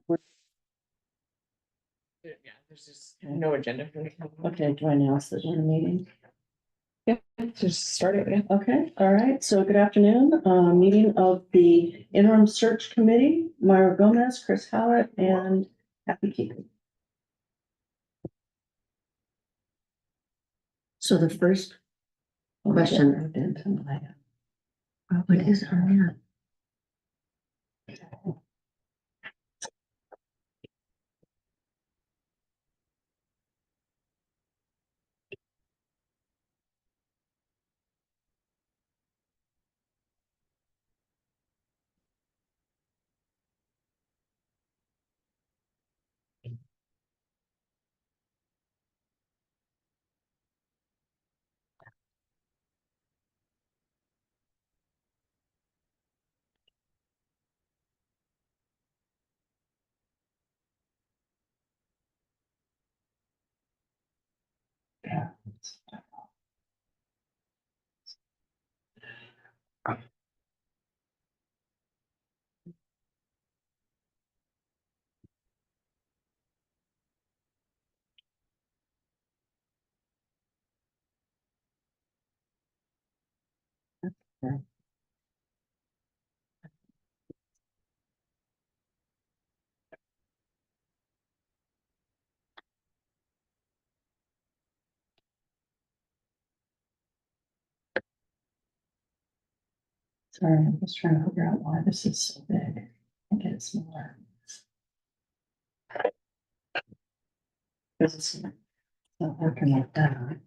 Yeah, there's just no agenda for the. Okay, do I announce that we're in a meeting? Yeah, just start it, yeah. Okay, all right, so good afternoon, meeting of the interim search committee, Myra Gomez, Chris Howard, and Happy Keegan. So the first question, what is on that? Yeah. Sorry, I'm just trying to figure out why this is so big. I get it smaller. Because it's not working like that.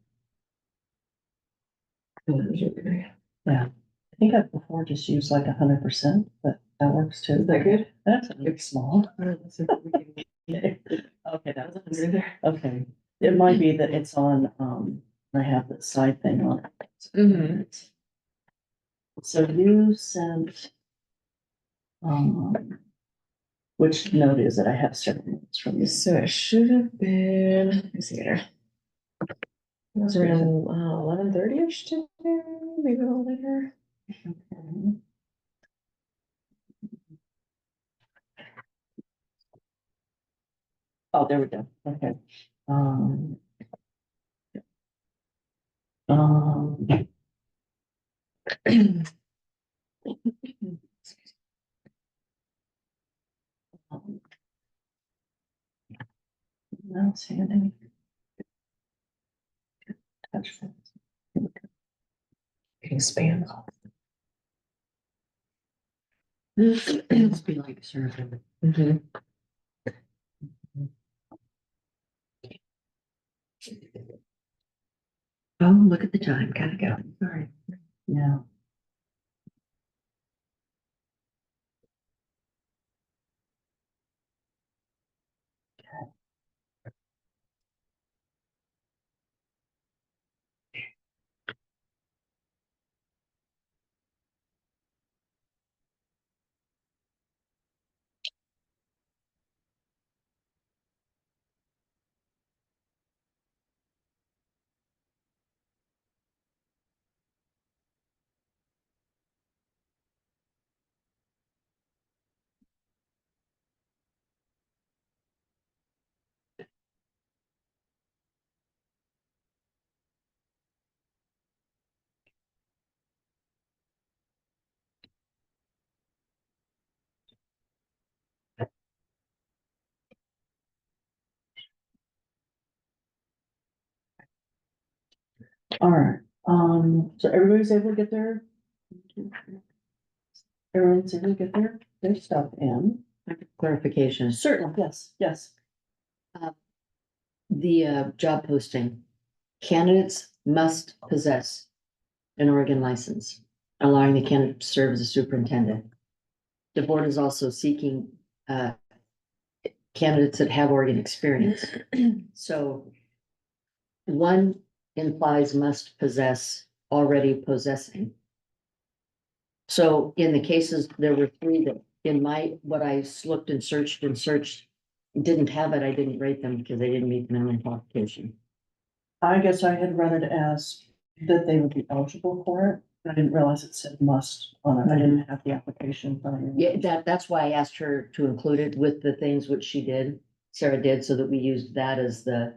Yeah, I think I've before just used like 100%, but that works too. Is that good? That's a bit small. Let's see if we can- Okay, that was That was under there. okay. It might be that it's on, I have the side thing on it. Mhm. So you sent, which note is it? I have several notes from you. So it should have been, let me see here. It was around 11:30ish today, maybe a little later. Okay. Oh, there we go. Okay. Um, um, outstanding. Touch points. Getting spam call. It must be like survey. Mhm. Oh, look at the time, gotta go, sorry. Yeah. All right, so everybody's able to get everyone's able to get their stuff in. Clarification, Certainly, yes, yes. the job posting, candidates must possess an Oregon license, allowing the candidate to serve as a superintendent. The board is also seeking candidates that have Oregon experience. So one implies must possess, already possessing. So in the cases, there were three that in what I looked and searched, didn't have it, I didn't rate them because they didn't meet the minimum qualification. I guess I had run it as that they would be eligible for it. I didn't realize it said must on it. I didn't have the application. in front of me. Yeah, that's why I asked her to include it with the things which she did, Sarah did, so that we used that as the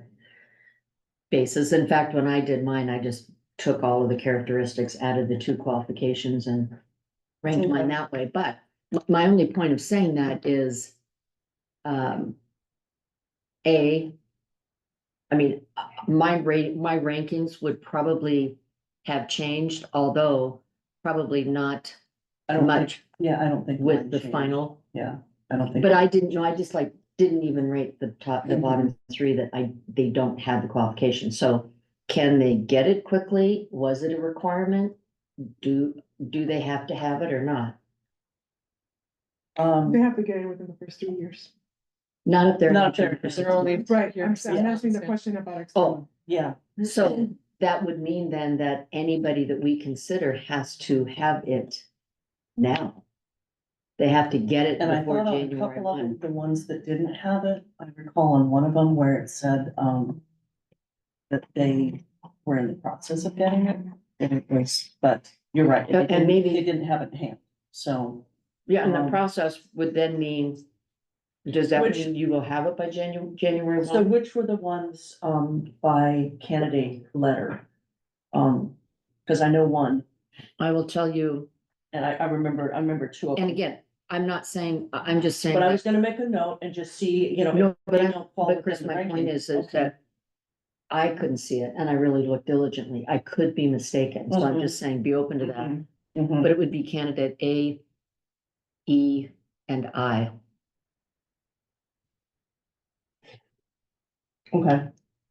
basis. In fact, when I did mine, I just took all of the characteristics, added the two qualifications and ranked mine that way. But my only point of saying that is, um, I mean, my rankings would probably have changed, although probably not I don't think, much yeah, I don't think. with mine the changed. final. Yeah, I don't think. But I didn't know, I just like didn't even rate the Mm-hmm. bottom three that they don't have the qualification. So can they get it quickly? Was it a requirement? Do they have to have it or not? They have to get it within the first 3 years. Not if they're. Not if they're- They're only. Right, I'm Yeah. asking the question about. Oh, external. Yeah, so that would mean then that anybody that we consider has to have it now. They have to get it and I before thought on a January couple of them, 1. the ones that didn't have it, I recall on one of them where it said, that they were in the process of getting it. And it was, but you're right. And maybe- They didn't have it in hand, so. Yeah, and the Um, process would then mean, does that Which- mean you will have it by January So 1? which were the ones, by candidate letter? Cause I know one, I will tell you, and I remember two of them. and again, I'm not saying, I'm just saying. But I that- was gonna make a note and just see, you know. No, if but they I, don't fall but Chris, within the my point ranking. is Okay. that I couldn't see it and I really looked diligently. I could be mistaken. So I'm Mhm. just saying, be open to that. Mhm. Mhm. But it would be candidate A, E, and I. Okay,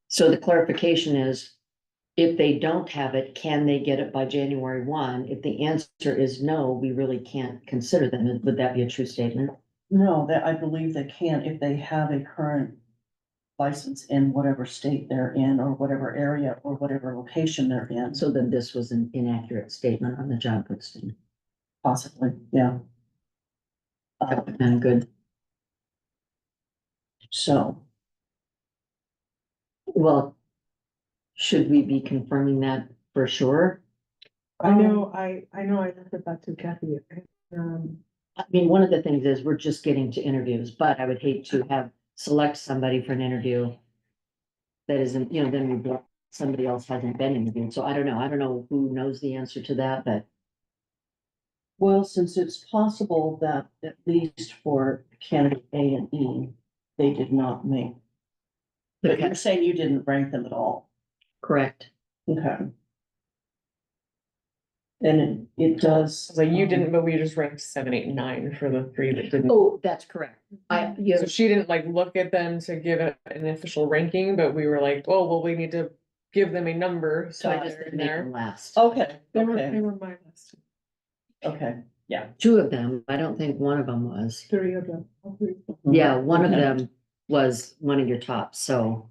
So the clarification is, if they don't have it, can they get it by January 1? If the answer is no, we really can't consider them. Would that be a true statement? no, that I believe they can if they have a current license in whatever state they're in, or whatever area, or whatever location they're in, So then this was an inaccurate statement on the job posting. possibly, yeah. And good. So, Well, should we be confirming that for sure? I know, I looked at that too, Kathy. I mean, one of the things is we're just getting to interviews, but I would hate to select somebody for an interview that isn't, then somebody else hasn't been interviewed. So I don't know who knows the answer to that, but well, since it's possible that at least for candidate A and E, they did not make. But you're saying you didn't rank them at all, correct. okay? And it does. So you didn't, but we just ranked 7, 8, and 9 for the 3 that didn't. Oh, that's correct. So she didn't like look at them to give it an official ranking, but we were like, oh, well, we need to give them a number. So I So just they're in didn't make them there. last. Okay, They okay, were my list, okay, yeah. Two of them, I don't think one of them was. 3 of them. all three. Yeah, one of Okay. them was one of your tops, so.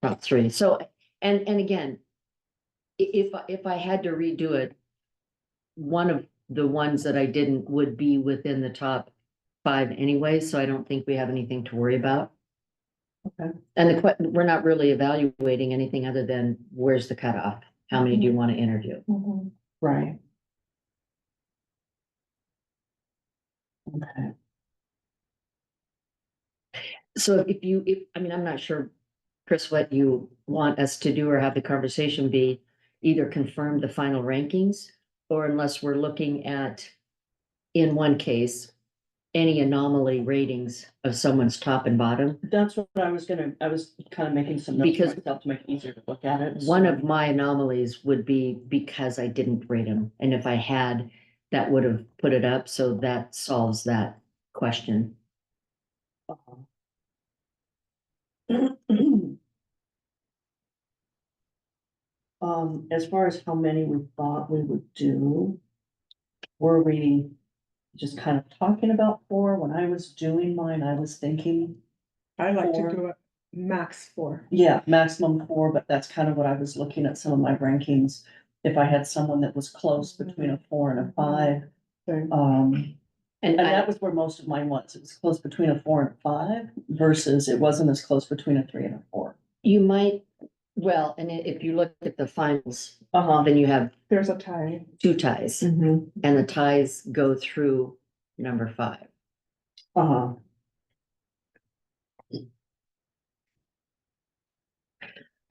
Top 3. So, and again. If I had to redo it. One of the ones that I didn't would be within the top 5 anyway, so I don't think we have anything to worry about. Okay. And we're not really evaluating anything other than where's the cutoff? How many do you want to interview? Mhm. Right. Okay, So I mean, I'm not sure, Chris, what you want us to do or have the conversation be, either confirm the final rankings, or unless we're looking at, in one case, any anomaly ratings of someone's top and bottom. that's what I was kind of making some notes for Because- myself to make it easier to look at it. One so- of my anomalies would be because I didn't rate them, and if I had, that would have put it up, so that solves that question. As far as how many we thought we would do, we're reading, just kind of talking about 4. When I was doing mine, I was thinking, I like to 4. do it max 4. yeah, maximum 4, but that's kind of what I was looking at some of my rankings. If I had someone that was close between a 4 and a 5, Okay. And and that was where most of mine was. It was close between a 4 and a 5 versus it wasn't as close between a 3 and a 4. you might Well, and if you look at the finals, Uh-huh. then you have There's a tie. 2 ties, Mhm. and the ties go through number 5. Uh-huh.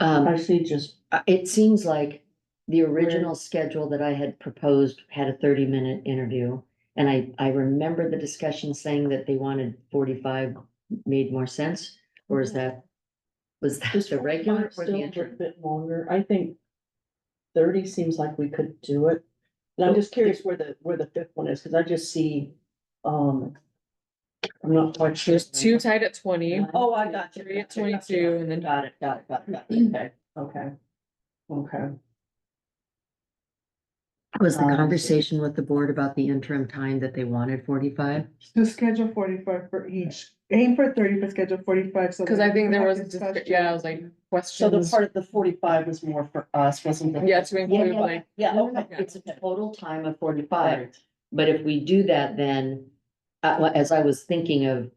I see, just, It seems like the original schedule that I had proposed had a 30-minute interview. And I remember the discussion saying that they wanted 45 made more sense, or is that? Was that is the regular 45 or still the a interim? bit longer? I think 30 seems like we could do it. And I'm just curious where the fifth one is, because I just see, I'm not quite sure. There's 2 tied at 20. Oh, I got you. 3 at 22, and then Got it. Okay, okay. Okay. Was the Um, conversation with the board about the interim time that they wanted 45? To schedule 45 for each, aim for 30, but schedule 45, so. because that I think we there have was, discussion. yeah, I was like, So the questions. part of the 45 was more for us, wasn't it? Yeah, to include like, Yeah, No, no, okay. it's a total time of 45, Right. but if we do that, then, well, as I was thinking of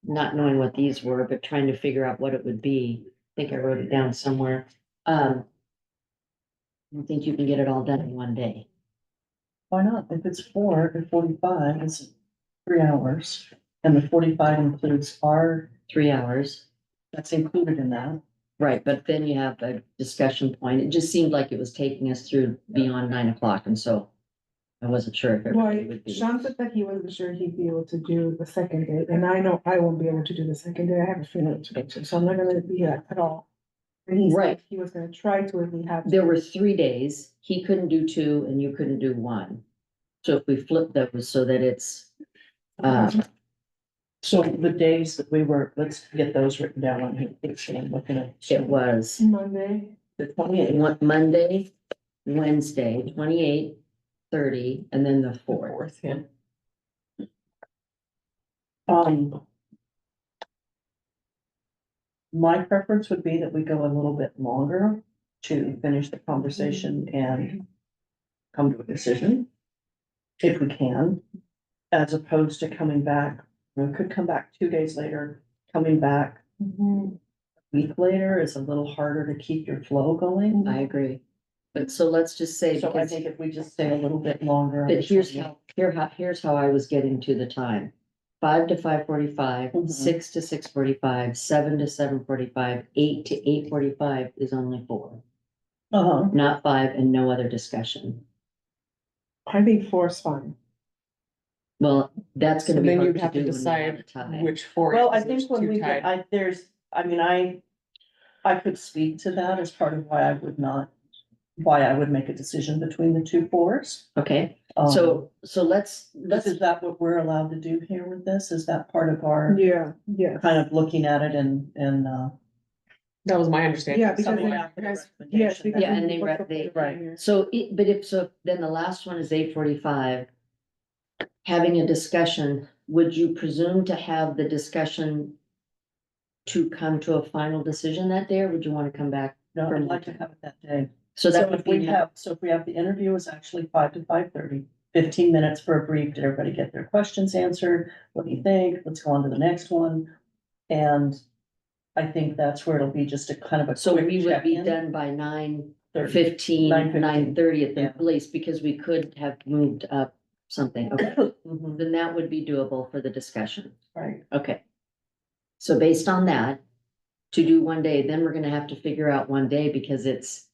not knowing what these were, but trying to figure out what it would be, I think I wrote it down somewhere. I don't think you can get it all done in one day. Why not? If it's 4 and 45, it's 3 hours. And the 45 includes our, 3 hours, that's included in that. right, but then you have a discussion point. It just seemed like it was taking us through beyond 9 o'clock, and so I wasn't sure if everybody Well, would be. Sean said that he wasn't sure he'd be able to do the second day, and I know I won't be able to do the second day. I have a funeral to go to, so I'm not gonna be here at all. And he Right. said he was gonna try to if we have. to. There were 3 days, he couldn't do 2 and you couldn't do 1. So if we flip those so that it's, So the days that we were, let's get those written down on here. I'm looking at. it was Monday, The 28th. Monday, Wednesday, 28, 30, and then the 4th. 4th, yeah. Um. My preference would be that we go a little bit longer to finish the conversation and come to a decision. If we can, as opposed to coming back, we could come back 2 days later, coming back a week later is a little harder to keep your flow going. I agree. But so let's just say, So I because, think if we just stay a little bit longer. but here's how I was getting to the time. 5 to 5:45, Mhm. 6 to 6:45, 7 to 7:45, 8 to 8:45 is only 4, Uh-huh. not 5 and no other discussion. I think 4 is fine. Well, that's So gonna be then hard you'd to have do to when you have a decide tie. which 4. Well, I because there's think when 2 we tied. get, I could speak to that as part of why I would make a decision between the 2 fours. Okay, Um, so let's, is that what we're allowed to do here with this? Is that part of our Yeah. kind of looking at it and, That was my understanding. Yeah, because something they- after the yes, recommendation? because Yeah, and we they put re- the they- folder right. in here. so then the last one is 8:45. Having a discussion, would you presume to have the discussion to come to a final decision that day, or would you want to come back? No, I'd like to have it that day. So that So would if we be, have, if we have the interview is actually 5 to 5:30, 15 minutes for a brief. Did everybody get their questions answered? What do you think? Let's go on to the next one. And I think that's where it'll be just a kind of a so quick we would be check-in. done by 9:15, 9:15. 9:30 at Yeah. the least, because we could have moved up something. Okay, Mhm, then that would be doable for the discussion. right. Okay. So based on that, to do one day, then we're gonna have to figure out one day because it's,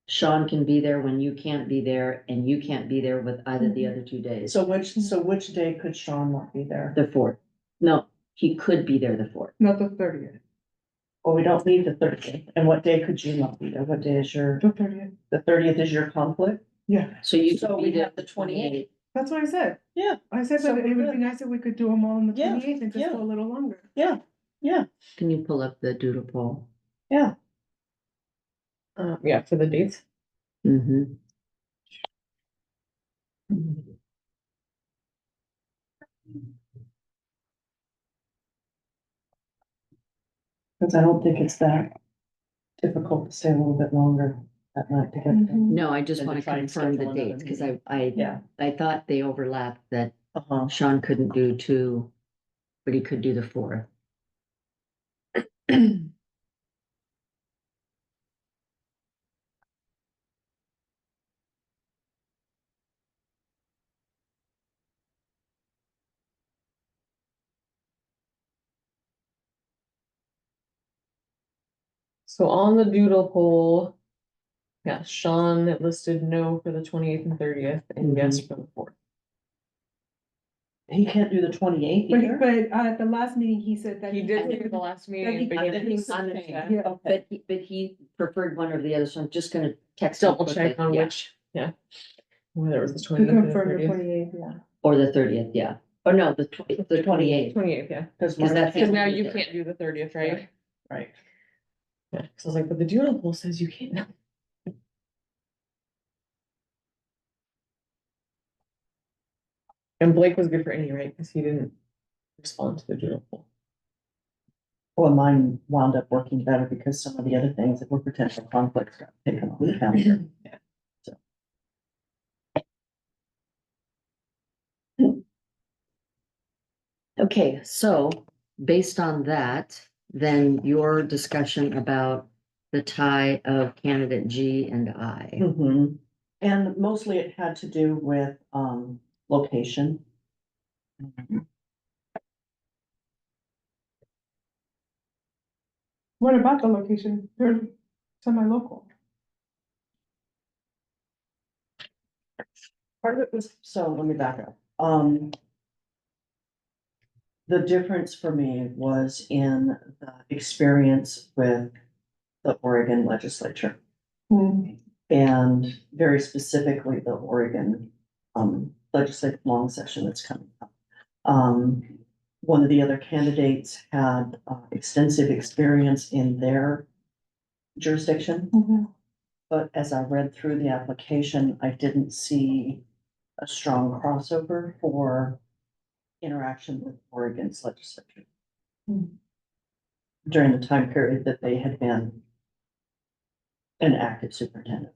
Sean can be there when you can't be there and you can't be there with either the other 2 days. So which day could Sean not be there? The 4th. No, he could be there the 4th. Not the 30th, Well, we don't need the 30th. And what day could you not be there? What day is the 30th, the 30th is your conflict? yeah, So you So could we be there have the the 28th. that's what I said. Yeah. I said So that it would good. be nice if we could do them all on the Yeah, 28th and just yeah. go a little longer. Yeah, Can you pull up the doodle poll? yeah. Yeah, for the dates. Mm-hmm. Because I don't think it's that difficult to stay a little bit longer at night to get there. Mhm. No, I just And to want to try and confirm the schedule another dates, because meeting. I Yeah. thought they overlapped, that Uh-huh. Sean couldn't do 2, but he could do the 4th. So on the doodle poll. Yeah, Sean listed no for the 28th and 30th and yes for the 4th. He can't do the 28th But, either? but at the last meeting, he said that. He did say at the last meeting, but I he didn't didn't understand. say. Yeah. But he preferred one or the other, so I'm just gonna text him Double check quickly. on Yeah. which, yeah. Whether it was the To 28th or the confirm the 30th. 28th, yeah. Or the 30th, yeah. Or no, the 28th. 28th, yeah. Because that's- Cause now you can't do the 30th, right? Right. Yeah, cause I was like, but the doodle poll says you can't. And Blake was good for any, right? Cause he didn't respond to the doodle poll. Well, mine wound up working better because some of the other things that were potential conflicts got taken off the calendar. Yeah. So. Okay, so based on that, then your discussion about the tie of candidate G and I. Mhm. And mostly it had to do with, location. What about the location? They're semi-local. Part of it was, so let me back up. The difference for me was in the experience with the Oregon legislature. Hmm. And very specifically, the Oregon, legislative long session that's coming up. One of the other candidates had extensive experience in their jurisdiction, Mhm. but as I read through the application, I didn't see a strong crossover for interaction with Oregon's legislature Hmm. during the time period that they had been an active superintendent.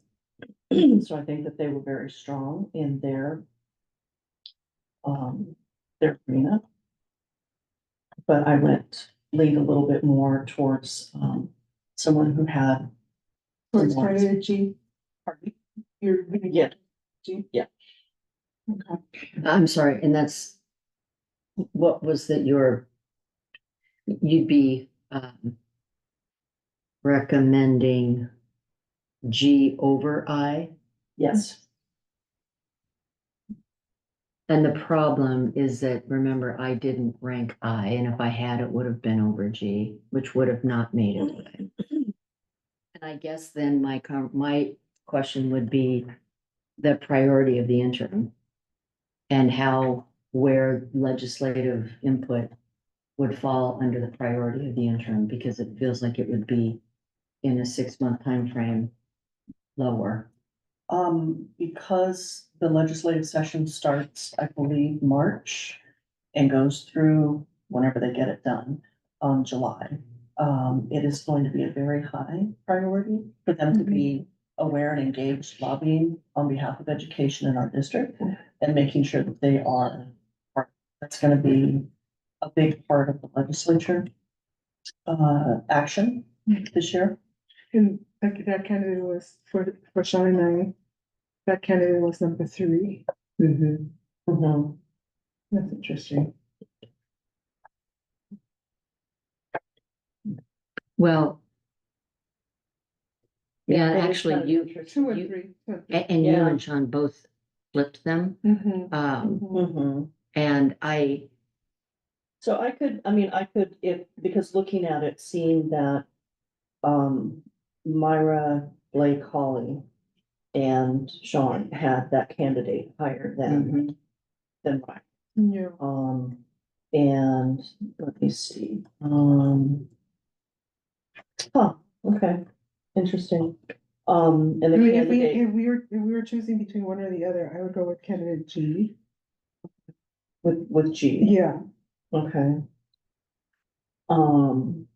So I think that they were very strong in their arena. But I leaned a little bit more towards, someone who had. So it's some more- candidate G, Pardon? you're. Yeah. G? Yeah. Okay. I'm sorry, and that's, what was that you'd be recommending G over I? Yes, And the problem is that, remember, I didn't rank I, and if I had, it would have been over G, which would have not made it. And I guess then my question would be the priority of the interim. And where legislative input would fall under the priority of the interim, because it feels like it would be in a 6-month time frame lower. because the legislative session starts, I believe, March and goes through whenever they get it done, July. It is going to be a very high priority for them to be aware and engaged lobbying on behalf of education in our district and making sure that they are, that's gonna be a big part of the legislature action this year. And that candidate was for Sean and I, that candidate was number 3. Mhm. That's interesting. Well. Yeah, It is actually, kind of you, Two and You- 3. and you Yeah. and Sean both flipped them. Mhm. Mhm. And I, So I could, because looking at it, seeing that, Myra, Blake, Holly and Sean had that candidate higher than mine. Yeah. And let me see, okay, interesting. And I the mean, candidate, if we were choosing between one or the other, I would go with candidate G. with G, Yeah. okay. Um.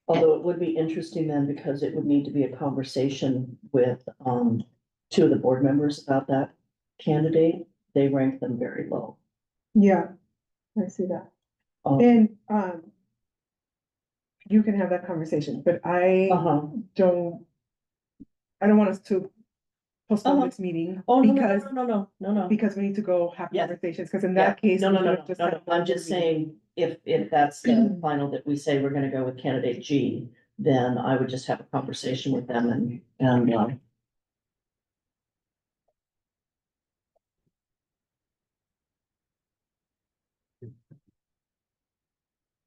Although it would be interesting then, because it would need to be a conversation with, 2 of the board members about that candidate. They rank them very low. Yeah, I see that. Um, And, you can have that conversation, but I uh-huh. don't want us to postpone Uh-huh. this meeting Oh, no, because, no. because we need to go have Yeah. conversations, because in Yeah. that case. No, we no, could no, have just no, had no. one I'm just meeting. saying, if that's the final, that we say we're gonna go with candidate G, then I would just have a conversation with them and,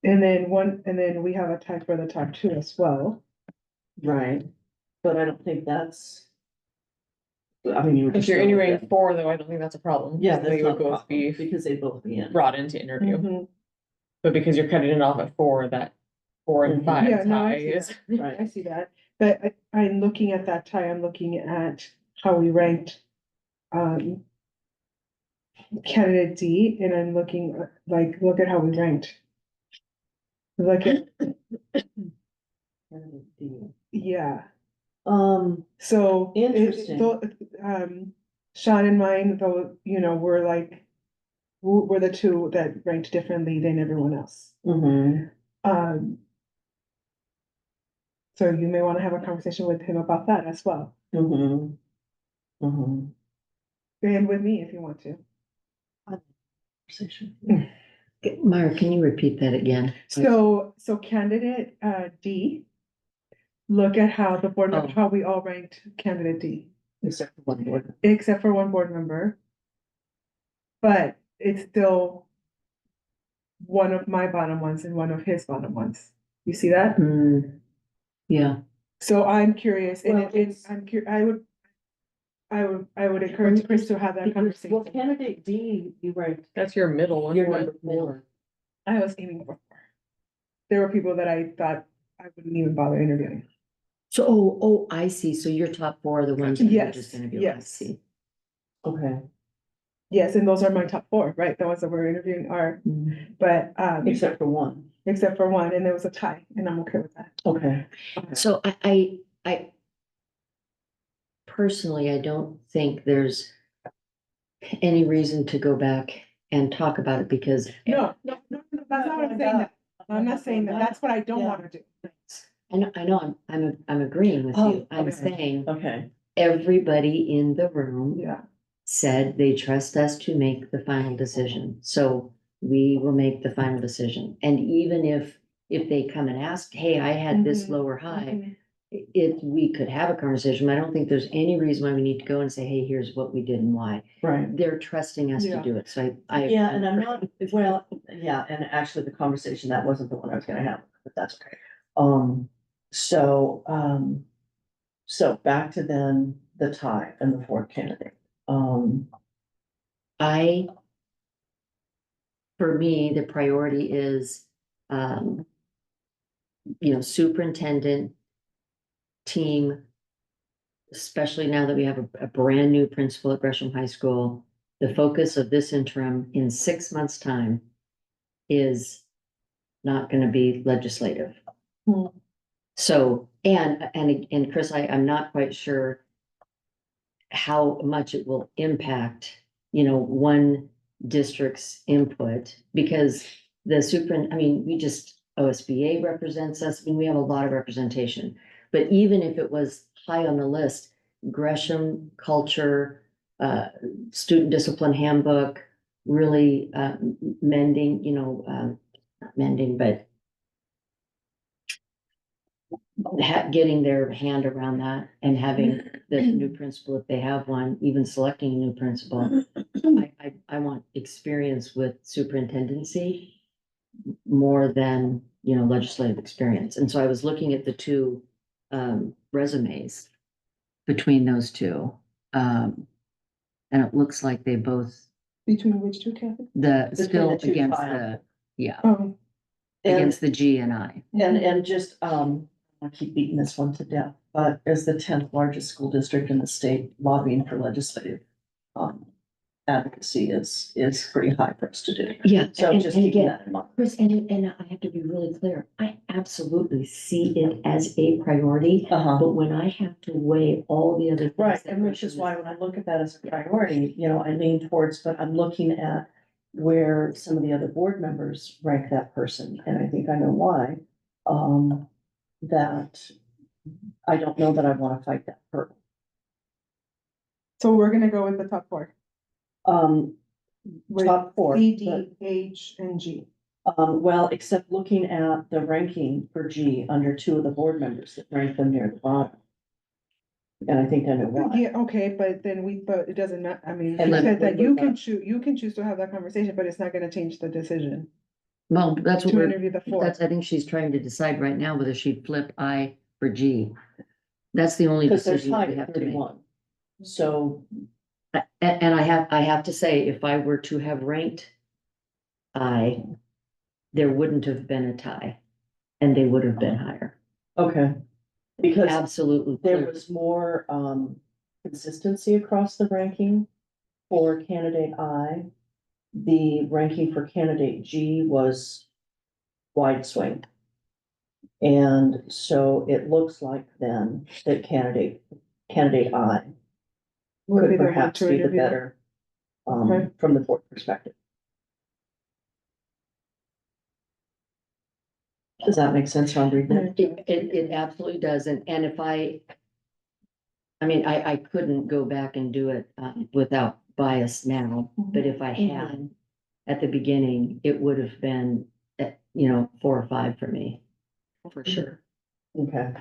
and then we have a tie for the top two as well. right, but I don't think that's. I mean, you would If just. you're go with interviewing them. 4, though, I don't think that's a problem. Yeah, They that's would not a both problem, be because they both be in. brought in to interview, Mhm. but because you're cutting it off at 4, that 4 and Mhm. 5 Yeah, no, I tie see is. that. Right. I see that, but I'm looking at that tie, I'm looking at how we ranked. Candidate D, and I'm looking, like, look at how we ranked. Look at, yeah, so. Interesting. Sean and mine, though, you know, we're like, we're the two that ranked differently than everyone else. Mhm. Um. So you may wanna have a conversation with him about that as well, Mhm. Mhm. and with me if you want to. Conversation. Myra, can you repeat that again? So candidate, D. Look at how the board, Oh. how we all ranked candidate D. Except for one board. Except for one board member. But it's still one of my bottom ones and one of his bottom ones. You see that? Hmm, yeah. So I'm curious, and Well, it's- I would encourage Chris to have that Well, conversation. candidate D, you ranked, That's your middle one. you're number 4. I was aiming for 4. There were people that I thought I wouldn't even bother interviewing. So, I see. So your top 4 are the ones that you're Yes, just gonna be, I yes. see. Okay. Yes, and those are my top 4, right? The ones that we're interviewing are, but, Except for one. except for one, and there was a tie, and I'm okay with that. Okay. So I personally, I don't think there's any reason to go back and talk about it because. No, that's not what I'm saying. That. I'm not saying that. That's what I don't wanna do. I know, I'm agreeing with you. I'm okay. saying Okay. everybody in the room Yeah. said they trust us to make the final decision. So we will make the final decision. And even if they come and ask, hey, I had this Mhm, low or high, mhm. we could have a conversation. I don't think there's any reason why we need to go and say, hey, here's what we did and why. Right. They're trusting us to Yeah. do it. So I. Yeah, and I'm not, well, yeah, and actually the conversation, that wasn't the one I was gonna have, but that's okay. So back to then the tie and the 4th candidate. For me, the priority is, superintendent, team, especially now that we have a brand new principal at Gresham High School. The focus of this interim in 6 months' time is not gonna be legislative. Hmm. So, and Chris, I'm not quite sure how much it will impact, one district's input, because OSBA represents us, we have a lot of representation. But even if it was high on the list, Gresham culture, student discipline handbook, really, mending, not mending, but getting their hand around that and having the new principal, if they have one, even selecting a new principal. I want experience with superintendency more than, legislative experience. And so I was looking at the two resumes between those two. And it looks like they both, Between which two, Kathy? still the two against files. Oh, against the G and I. And just, I keep beating this one to death, but as the 10th largest school district in the state, lobbying for legislative advocacy is pretty high for us to do. Yeah. So just and keeping again, that in mind. Chris, and I have to be really clear, I absolutely see it as a priority, but when I have to weigh all the other things. Right, that and which is Gresham why when I look at that as a priority, I lean towards, but I'm looking at where some of the other board members rank that person, and I think I know why. That I don't know that I wanna fight that hurdle. so we're gonna go with the top 4. Um, With top 4. C, but- D, H, and G. Well, except looking at the ranking for G under two of the board members that rank them near the bottom. And I think I know why. Yeah, okay, but it doesn't matter, I mean, And you then said that we you move can up. choose to have that conversation, but it's not gonna change the decision Well, that's what to we're, interview the four. I think she's trying to decide right now whether she'd flip I for G. That's the only Because they're decision that tied we at have to make. 31. So, And I have to say, if I were to have ranked I, there wouldn't have been a tie, and they would have been higher. okay, because Absolutely. there clear. was more consistency across the ranking for candidate I. The ranking for candidate G was wide swing. And so it looks like then that candidate I Would be could the one perhaps to be the interview. better Okay. from the board perspective. Does that make sense, how I'm reading it? It absolutely does, and if I mean, I couldn't go back and do it without bias now, but if I had at the beginning, it would have been, 4 or 5 for me, for sure. Okay,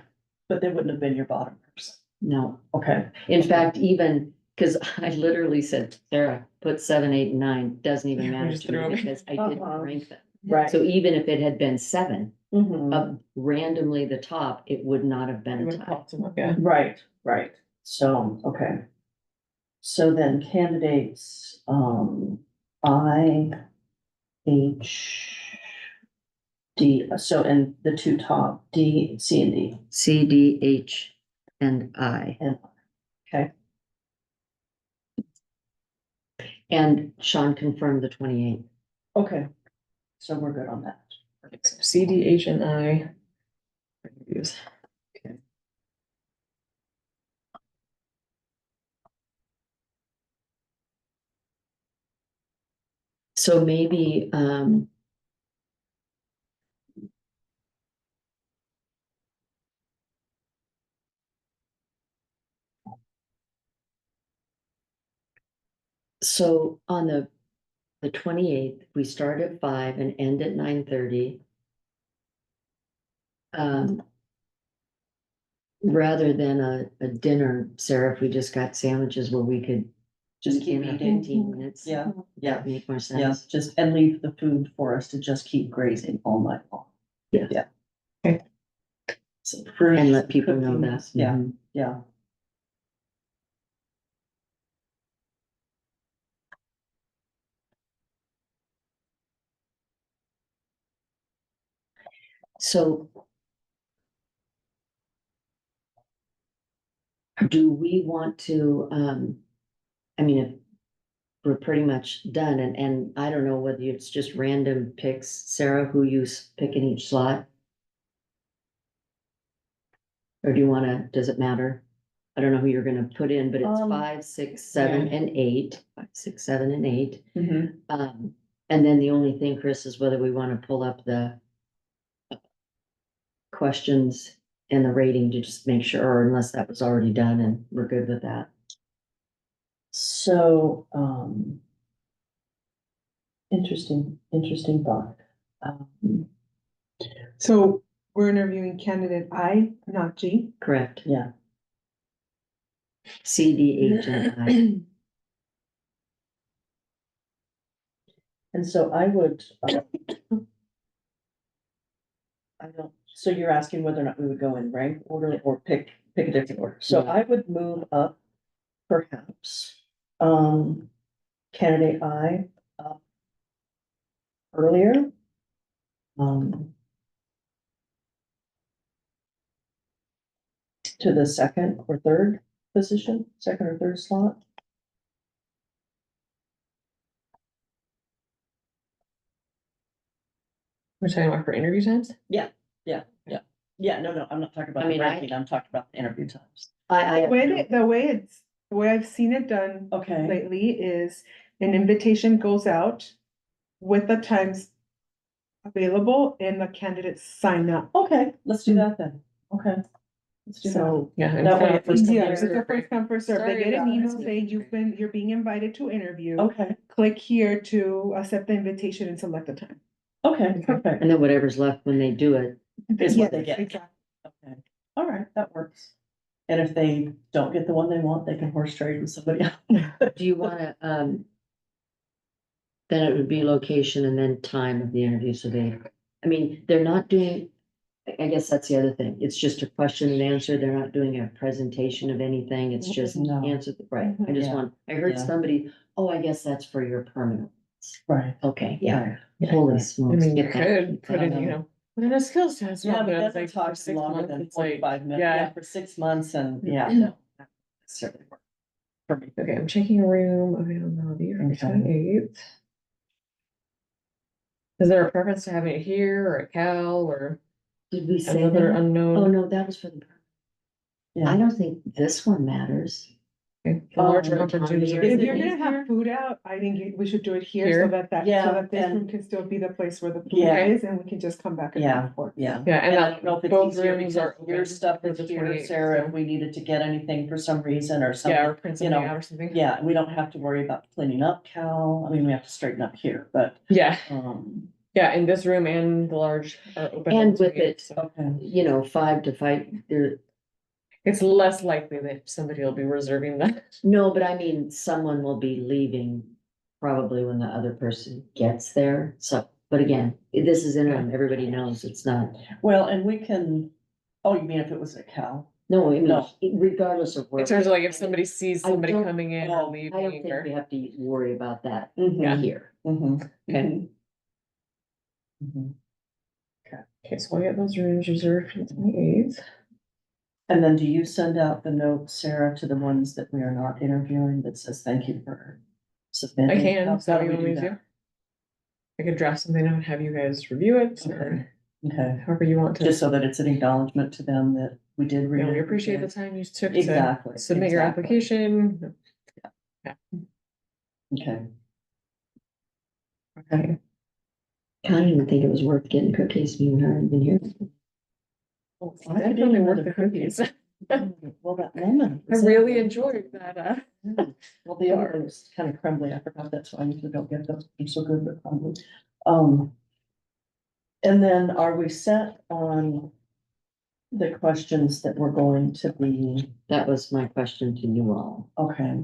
but they wouldn't have been your bottom person. No, Okay, in fact, even, because I literally said, Sarah, put 7, 8, and 9, doesn't even Yeah, we matter just to me, threw 'em in. because I didn't Uh-huh. rank them. right. So even if it had been 7, Mhm. randomly the top, it would not have been a tie. Yeah. Right, right. So, okay. So then candidates, I, H, D, so and the two top, D, C and D. C, D, H, and I. And, okay, And Sean confirmed the 28th. okay. So we're good on that. C, D, H, and I. Interviews. So maybe, so on the 28th, we start at 5 and end at 9:30. Rather than a dinner, Sarah, if we just got sandwiches where we could Just eat keep in our eating. 15 minutes. Yeah, yeah, That'd make more yeah, sense. just, and leave the food for us to just keep grazing all night long. Yeah. Yeah. Okay. Some fruit. And let people know that. cookies, Yeah, Mhm. yeah. So. Do we want to, I mean, if we're pretty much done, and I don't know whether it's just random picks, Sarah, who you pick in each slot? Or do you wanna, does it matter? I don't know who you're gonna put in, but it's 5, 6, 7, yeah. and 8. 5, 6, 7, and 8. Mhm. And then the only thing, Chris, is whether we wanna pull up the questions and the rating to just make sure, or unless that was already done and we're good with that. So, interesting thought. So we're interviewing candidate I, not G. Correct. Yeah, C, D, H, and I. and so I would, I don't, so you're asking whether or not we would go in rank order or pick a different order. So Yeah. I would move up perhaps, candidate I up earlier. To the second or third position, second or third slot. We're talking about for interview times? Yeah, no, I'm not talking about I the mean, ranking, I'm talking about the interview times. I. The way I've seen it done Okay, lately is an invitation goes out with the times available and the candidates sign up. okay, let's do that then. Okay. Let's do that. So, Yeah. I'm That way kinda it was- yeah, first it's a come, first come, first serve. They Sorry get an about email it. saying you're being invited to interview. Okay, Click here to accept the invitation and select the time. Okay, perfect. And then whatever's left when they do it, Is what they Yes, get. exactly. Okay, all right, that works. And if they don't get the one they want, they can horse trade with somebody else. do you wanna, then it would be location and then time of the interview, so I mean, they're not doing, I guess that's the other thing, it's just a question and answer, they're not doing a presentation of anything, it's just No. answer, right, I just Yeah. want, I heard Yeah. somebody, oh, I guess that's for your permanent. Right. Okay, yeah, Right. holy I smokes. mean, you get that. could put in, you know, put in a skills test. Yeah, but it's that's like like for talking 6 longer months, than it's like, 45 minutes, yeah. yeah, for 6 months and, yeah, no. not necessarily work For me. Okay, I'm checking room availability for Okay. 28th. Is there a preference to having it here or at Cal or Did we say another that? Oh, unknown? no, that was for the, I Yeah, don't think this one matters. Okay, for larger Um, opportunities. is If it you're gonna here? have food out, I think we should do it here so Here? that Yeah, so that this and- room can still be the place where the food Yeah. is and we can just come back Yeah. and forth. yeah. Yeah, and I that don't know if it's both easier rooms because are your open stuff for is the here, 28th, Sarah, so- if we needed to get anything for some reason or something. Yeah, or print you something know, out or something. Yeah, we don't have to worry about cleaning up Cal, I mean, we have to straighten up here, but, Yeah, yeah, in this room and the large are open. And on the with 28th, it, so okay. You know, 5 to 5, there, it's less likely that somebody will be reserving that. no, but I mean, someone will be leaving probably when the other person gets there, so, but again, this is interim, everybody knows it's not. Well, and we can, oh, you mean if it was at Cal? No, I mean, No. regardless of where. In terms of like if somebody sees I somebody don't- coming in oh, or I don't leaving think or. we have to worry about that Yeah. here. Mhm. Okay. Mhm. Okay, so I'll get those rooms reserved for the 28th. And then do you send out the note, Sarah, to the ones that we are not interviewing that says thank you for submitting? I can, is that How what do you we want me to that? do? I could draft something out and have you guys review it or Okay, however you want to. just so that it's an acknowledgement to them that we did read You know, it. we appreciate the time you took to Exactly, submit your exactly. application. Okay. I don't even think it was worth getting cookies, we haven't been here. Well, Definitely worth the cookies. Well, that lemon. I really enjoyed that, Well, the other one was kind of crumbly. I forgot that's why I usually don't get those. They're so good, but crumbly. And then are we set on the questions that we're going to be, That was my question to you all. okay.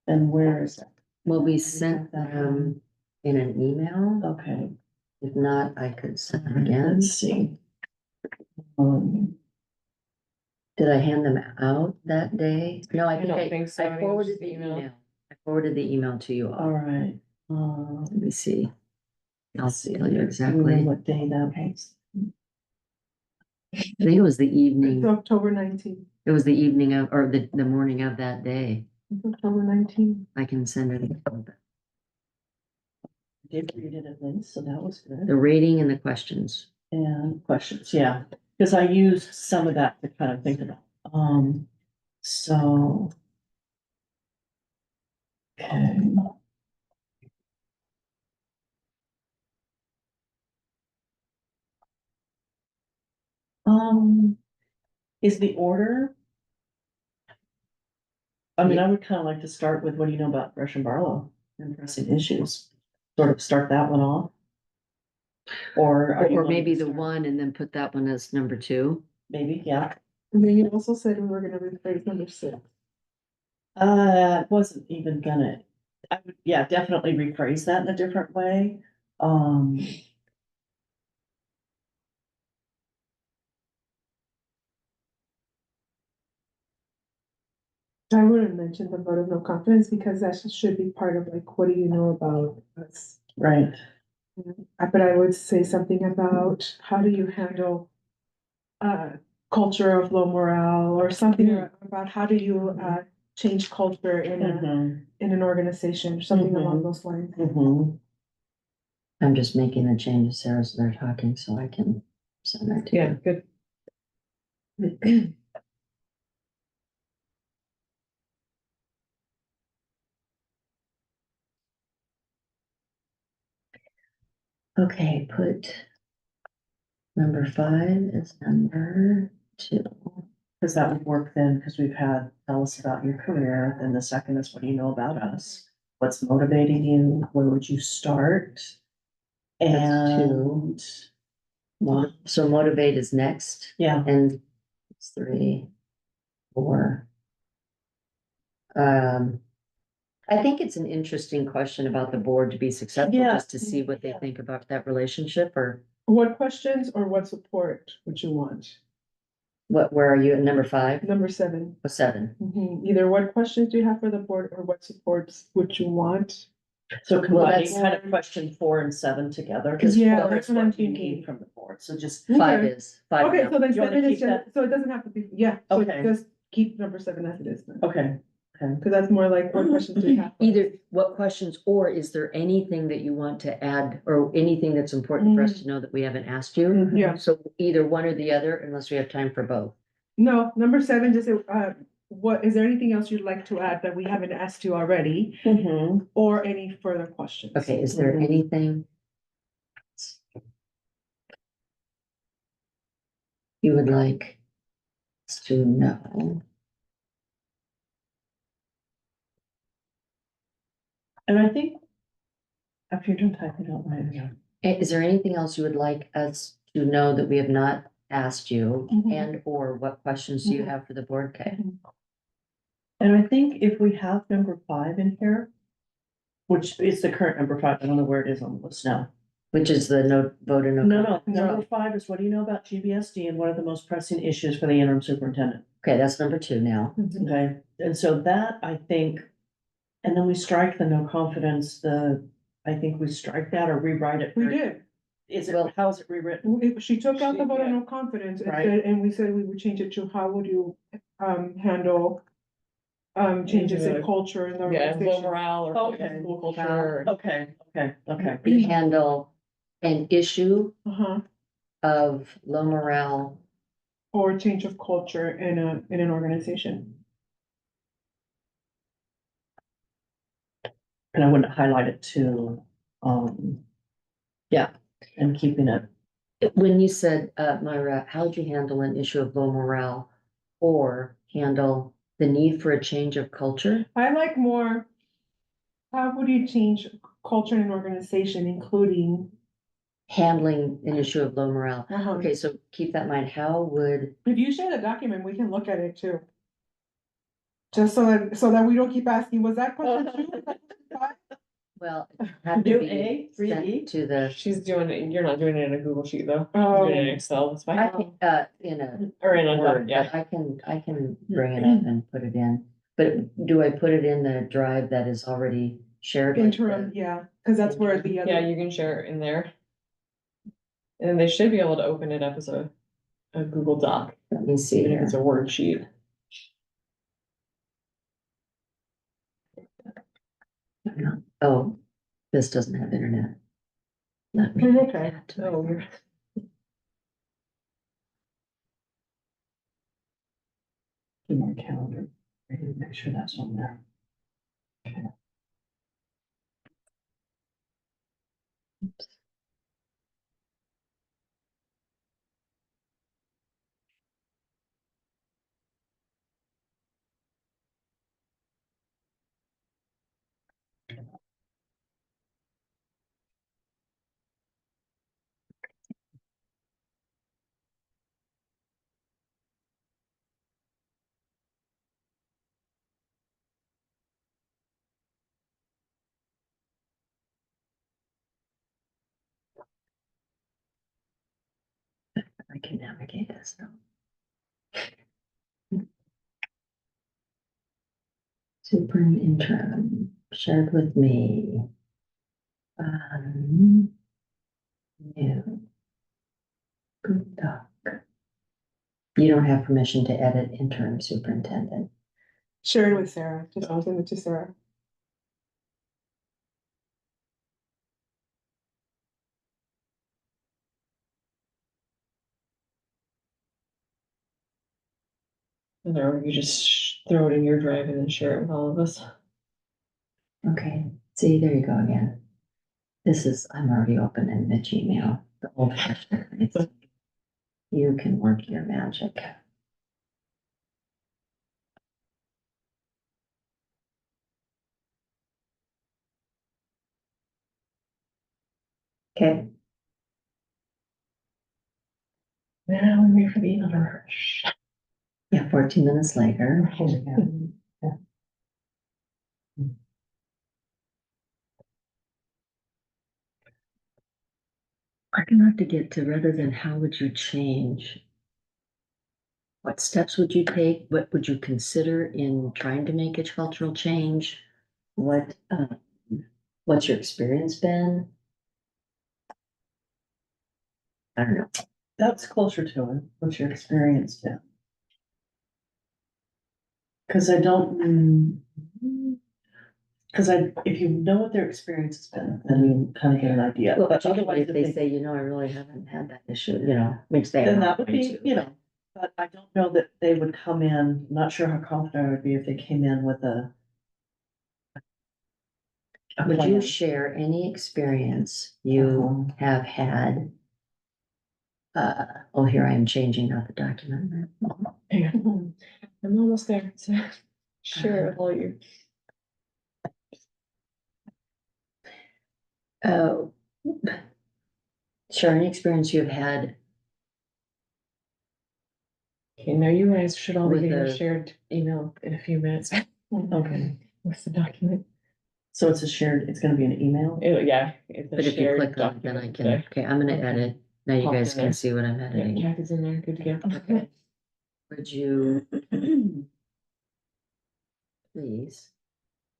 And where is it? Will we send them in an email? Okay, If not, I could send them again. let's see. Um, Did I hand them out that day? No, I I don't think think so. I I think it was forwarded just the email. email. I forwarded the email to you all all. right. Let me see. I'll tell you Do you remember exactly. what day that was? I think it was the It's evening, October 19th. it was the evening of, or the morning of that day. It's October 19th. I can send it. Did read it at least, so that was good. The rating and the questions. And questions, yeah, because I used some of that to kind of think about, so. Okay. Is the order? I mean, I would kind of like to start with, what do you know about Gresham-Barlow and pressing issues? Sort of start that one off. Or. are you Or wanting maybe to the start- one and then put that one as number 2. Maybe, yeah. And then you also said we were gonna rephrase number 6. Wasn't even gonna, I would, yeah, definitely rephrase that in a different way. I wouldn't mention the vote of no confidence because that should be part of like, what do you know about us? Right, But I would say something about how do you handle culture of low morale or something about how do you change culture in an organization, or something along those lines. I'm just making the changes, Sarah, so they're talking, so I can send that to Yeah, you. good. Okay, put number 5 as number 2. because that would work then, because we've had, tell us about your career, then the second is, what do you know about us? What's motivating you, where would you start? And, So motivate is next, yeah, and it's 3, 4. I think it's an interesting question about the board to be successful, Yeah. just to see what they think about that relationship, or What questions or what support would you want? where are you at number 5 Number 7. or 7? Either what questions do you have for the board or what supports would you want? so Well, combine that's- kind of question 4 and 7 together, because Yeah, 4 that's is what I'm what you thinking. need from the board, so just, 5 Okay. is 5 Okay, now. so then You wanna 7 is keep that? just, so it doesn't have to be, yeah, so Okay. just keep number 7 as it is then. okay, Cause that's more like, what questions do you have? for us? Either what questions, or is there anything that you want to add, or anything that's important for us to know that we haven't asked you? Mhm. Yeah. So either one or the other, unless we have time for both. No, number 7, just, what, is there anything else you'd like to add that we haven't asked you already, Mhm. or any further questions? Okay, is there Mhm. anything you would like us to know? And I think after you're done typing out, right, yeah. Is there anything else you would like us to know that we have not asked you? Mhm. And or what questions do you Mhm. have for the board? Okay, And I think if we have number 5 in here, which is the current number 5, I don't know where it is on the list now. which is the no vote or no? No, comment? no, number 5 is what do you know about GBSD and what are the most pressing issues for the interim superintendent? Okay, that's number 2 now. Okay, and so that I think, and then we strike the no confidence, I think we strike that or rewrite it. We did. Is it, Well- how is it rewritten? She took out the She- vote of yeah. no confidence, and Right. said, and we said we would change it to how would you, handle, changes in culture in the Yeah, low organization. morale or Okay. school culture. Okay. You handle an issue Uh-huh, of low morale. or change of culture in an organization. And I wouldn't highlight it to, yeah, and keeping it. When you said, Myra, how would you handle an issue of low morale or handle the need for a change of culture? I like more, how would you change culture in an organization, including, Handling an issue of low morale. uh-huh. Okay, so keep that in mind. How would, If you share the document, we can look at it too. Just so that we don't keep asking, was that question 2? Was that question 5? well, have to Do be A, read E. sent to the, She's doing it, you're not doing it in a Google Sheet though. Oh. You're doing it in Excel, that's I fine. can, in a Or in a Word, yeah. but I can bring it up and put it in. But do I put it in the drive that is already shared? with the- Interim, yeah, cause that's where the Yeah, other, you can share it in there. And they should be able to open it up as a Google Doc, Let me see even if it's here. a Word sheet. Oh, this doesn't have internet. Let me. Oh, add okay. that to my Oh, phone. In my calendar, make sure that's on there. I can navigate this now. Interim shared with me. New. Good doc. You don't have permission to edit interim superintendent. share it with Sarah, just send it to Sarah. Or you just throw it in your drive and then share it with all of us. Okay, see, there you go again. I'm already opening the Gmail, the old fashioned. You can work your magic. Okay, Now we wait for the email to refresh. Yeah, 14 minutes later. Hard enough to get to rather than how would you change? What steps would you take? What would you consider in trying to make a cultural change? What's your experience been? I don't know. That's closer to it. What's your experience been? Cause I don't, if you know what their experience has been, then you kind of get an idea. Well, But particularly otherwise, if they say, you know, I really haven't had that issue, you know, which they. then are that not would going be, to. you know, but I don't know that they would come in, not sure how confident I would be if they came in with a Would you plan. share any experience you have had? Oh, here I am changing out the document. Hang on. I'm almost there, so sure, with all you. Share any experience you've had Okay, now you guys should all be With getting a the- shared email in a few minutes. Okay, What's the document? so it's a shared, it's gonna be an email? Yeah. It's a But if you shared click on it, then I document can, today. okay, I'm gonna Okay. edit. Now you Pop guys it can in. see what I'm Yeah, editing. Kathy's in there, good to go. Okay. Would you please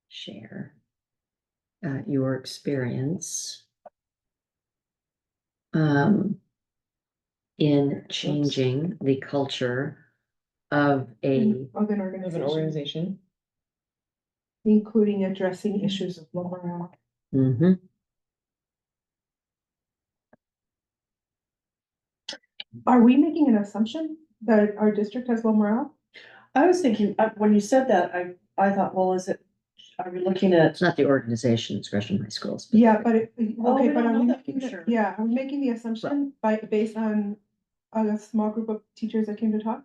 share your experience in changing the culture of a, Of an Of an organization, organization. including addressing issues of low morale. Mhm. Are we making an assumption that our district has low morale? I was thinking, when you said that, I thought, well, are we looking at? It's not the organization, it's Gresham High Schools. Yeah, but Oh, okay, we but don't are know we that making, for sure. yeah, are we making the assumption based on a small group of teachers that came to talk?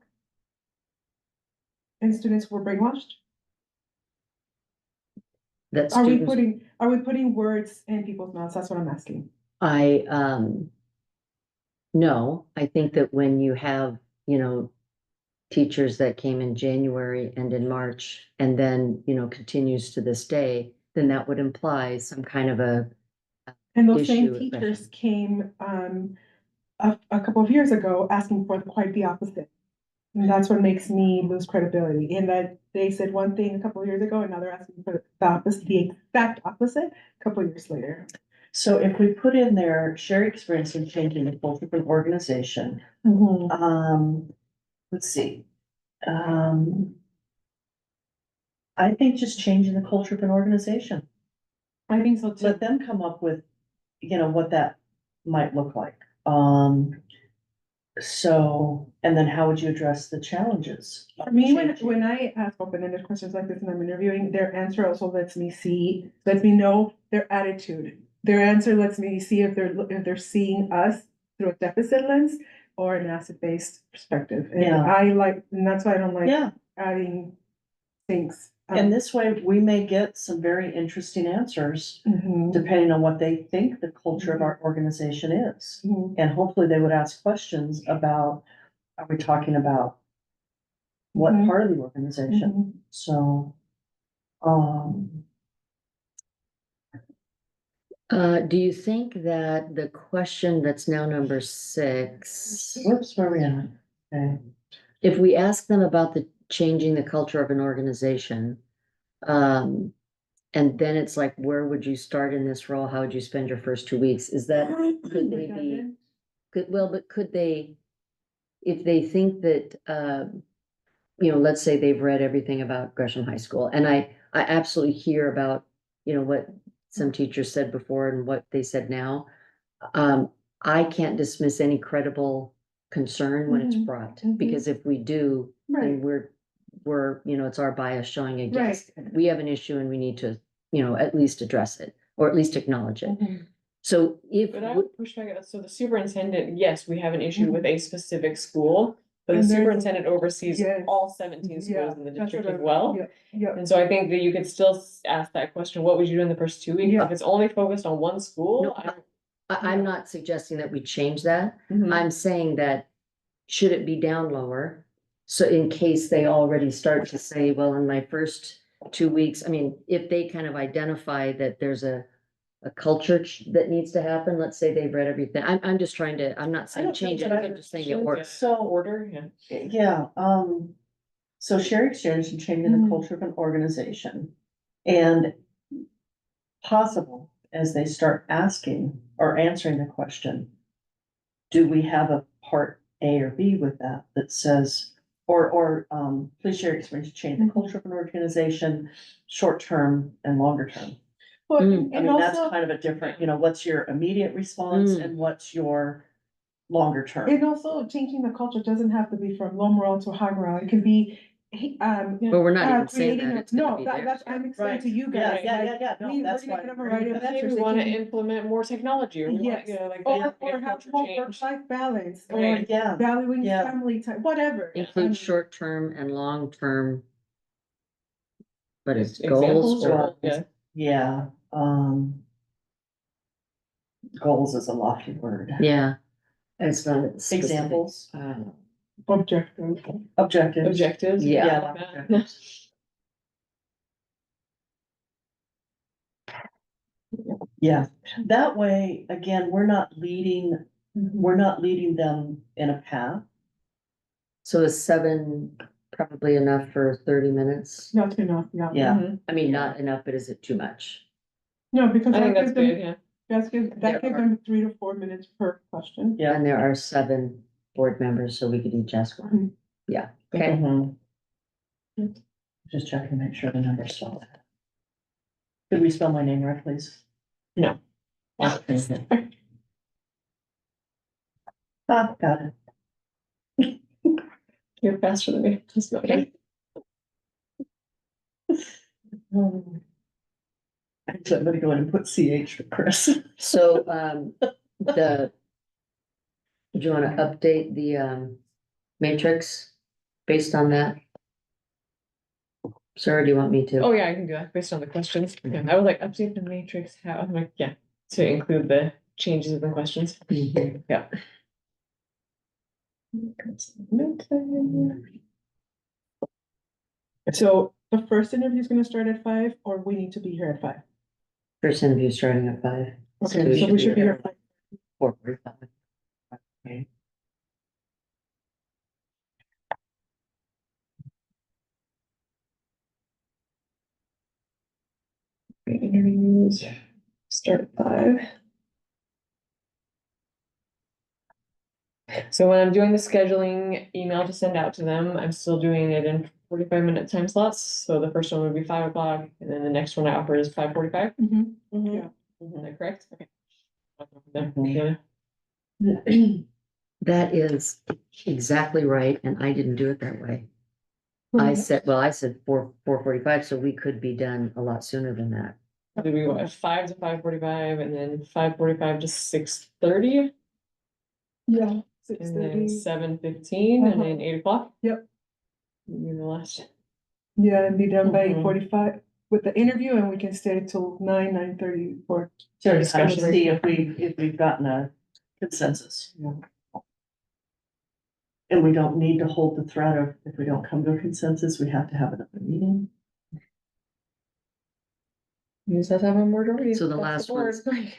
And students were brainwashed? That Are we students, putting words in people's mouths? That's what I'm asking. no, I think that when you have, you know, teachers that came in January and in March and then, you know, continues to this day, then that would imply some kind of a, And those same issue at teachers Gresham. came, a couple of years ago asking for quite the opposite. And that's what makes me lose credibility, in that they said one thing a couple of years ago, and now they're asking for the opposite, the exact opposite, a couple of years later. So if we put in there, share experience in changing the culture of an organization, let's see. I think just changing the culture of an organization, I think so too. let them come up with, you know, what that might look like. So, and then how would you address the challenges? For me, when I ask open-ended questions like this and I'm interviewing, their answer also lets me know their attitude. Their answer lets me see if they're seeing us through a deficit lens or an asset-based perspective. And Yeah. and that's why I don't like Yeah, adding things. and this way we may get some very interesting answers Mhm, depending on what they think the culture of our organization is. mhm, And hopefully they would ask questions about, are we talking about what Mhm. part of the organization? mhm. So, Do you think that the question that's now number 6, whoops, where are we at? Okay. if we ask them about the changing the culture of an organization, and then it's like, where would you start in this role? How would you spend your first 2 weeks? Is that, could they be, but could they, if they think that, you know, let's say they've read everything about Gresham High School, and I absolutely hear about, you know, what some teachers said before and what they said now. I can't dismiss any credible concern when it's Mhm, brought, mhm. because if we do, then Right, we're, you know, it's our bias showing against. We have an issue and we need to, you know, at least address it, or at least acknowledge it. Mhm. So if, But I would push back, so the superintendent, yes, we have an issue with a specific school, but the And there's- superintendent oversees yes. all 17 Yeah, schools in the that's district what as I- well. Yeah, yeah. And so I think that you could still ask that question, what would you do in the first 2 weeks? Yeah. If it's only focused on one school, No, I'm not suggesting that we change that. Mhm. I'm saying that should it be down lower? So in case they already start to say, well, in my first 2 weeks, I mean, if they kind of identify that there's a culture that needs to happen, let's say they've read everything. I'm just trying to, I'm not saying don't change it, think that I'm just saying it works. So, Order, yeah. yeah, so share experience and changing the Mm. culture of an organization. And possible as they start asking or answering the question, do we have a part A or B with that that says, please share experience to change the culture of an organization, short term and longer term. Well, Mm. I and mean, that's also, kind of a different, what's your immediate response Mm. and what's your longer term? and also changing the culture doesn't have to be from low morale to high morale. It can be, But we're not even saying creating that a, it's gonna no, be that, there. that's, I'm Right. explaining to you Yeah, guys, yeah, like, yeah, no, we're that's gonna why. have a variety of Hey, answers. we They wanna can be- implement more technology, or we want, Yes, you know, like. or get have culture more change. work-life balance, or Right. Yeah, valuing Yeah. family time, whatever. Include short-term and long-term. But it's Examples goals or, or, yeah, yeah, goals is a lofty word. yeah. It's not. specific. Examples, Objective. objectives. objectives. Yeah. Yeah, like that. objectives. Yeah, that way, again, we're not leading them in a path. So is 7 probably enough for 30 minutes? Not enough, yeah. Yeah. Mhm. I mean, not enough, but is it too much? No, because I think that that's gives good, them, yeah. that gives them 3 to 4 minutes per question. Yeah. And there are 7 board members, so we could each ask one. Yeah, okay. Mhm. Just checking to make sure the number's spelled. Could we spell my name right, please? No. Ah, got it. You're faster than me, just okay. Actually, I'm gonna go in and put CH for Chris. So, do you wanna update the, matrix based on that? Sir, do you want me to? Oh, yeah, I can do that based on the questions. Yeah, I was like, update the matrix, how, I'm like, yeah, to include the changes in the questions. Mhm. Yeah. So the first interview is gonna start at 5, or we need to be here at 5? First interview starting at 5. Okay, so we should be here at 5. 4:45. Okay. Interviews, start at 5. So when I'm doing the scheduling email to send out to them, I'm still doing it in 45-minute time slots. So the first one would be 5 o'clock, and then the next one I offer is 5:45. Mhm. Yeah. Mhm. Is that correct? Okay. Mhm. Yeah. That is exactly right, and I didn't do it that way. I said 4:45, so we could be done a lot sooner than that. Do we go at 5 to 5:45, and then 5:45 to 6:30, Yeah. and then 6:30. 7:15, and then 8 o'clock? Yep. Maybe the last. Yeah, and be done by Mhm. 8:45 with the interview, and we can stay till 9:30 for. So to Discussion. see if we've gotten a consensus. And we don't need to hold the threat of, if we don't come to a consensus, we have to have another meeting. You just have to have a majority. So the That's last board. one's-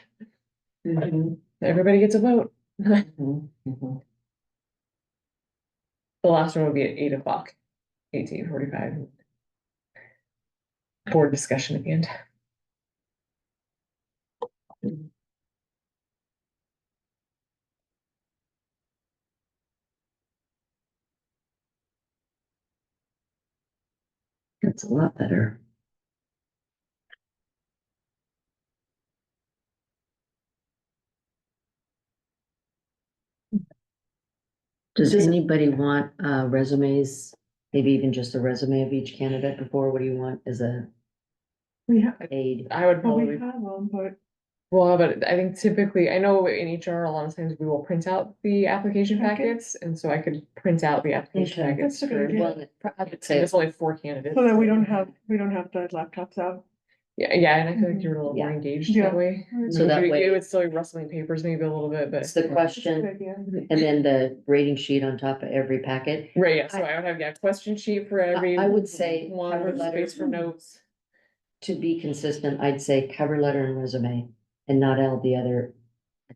Mhm. Everybody gets a vote. The Mhm. last one would be at 8 o'clock, 18:45. Board discussion at the end. That's a lot better. Does Does it- anybody want resumes? Maybe even just a resume of each candidate before? What do you want as a We have, aid? I would well, we probably, have them, but well, but I think typically, I know in HR, a lot of times we will print out the application Packet. packets, and so I could print out the application Okay. packets That's a for. good idea. Well, I would And say it's only 4 candidates. so that we don't have the laptops out. Yeah, and I feel like you're a little more Yeah. engaged Yeah. that way. So that You way- would still be rustling papers maybe a little bit, It's but. the question, and then the rating sheet on top of every packet. Right, yeah, so I would have, yeah, question sheet for every. I would say One cover with letter, space for notes. to be consistent, I'd say cover letter and resume and not all the other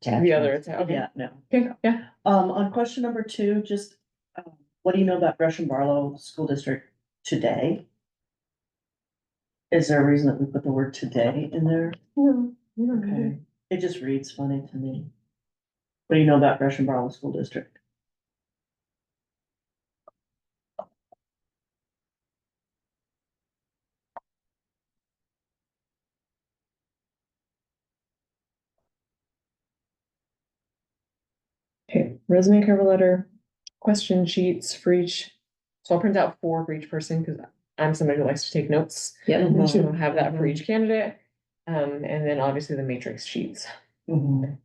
The other, attachments. okay, Yeah, no. okay, yeah. On question number 2, just, what do you know about Gresham-Barlow School District today? Is there a reason that we put the word today in there? Okay, it just reads funny to me. What do you know about Gresham-Barlow School District? Okay, resume, cover letter, question sheets for each. So I'll print out 4 for each person, because I'm somebody who likes to take notes. Yeah, So we'll have that for each candidate. And then obviously the matrix sheets. Mhm.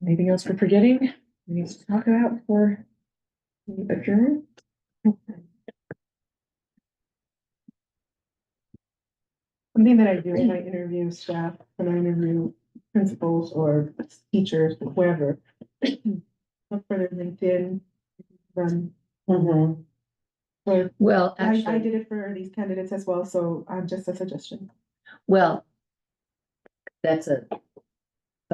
Anything else we're forgetting? We need to talk about before we adjourn? Something that I do when I interview staff, when I interview principals or teachers, whoever. Look for their LinkedIn. Mhm. Or well, I actually, did it for these candidates as well, so I'm just a suggestion. well, that's a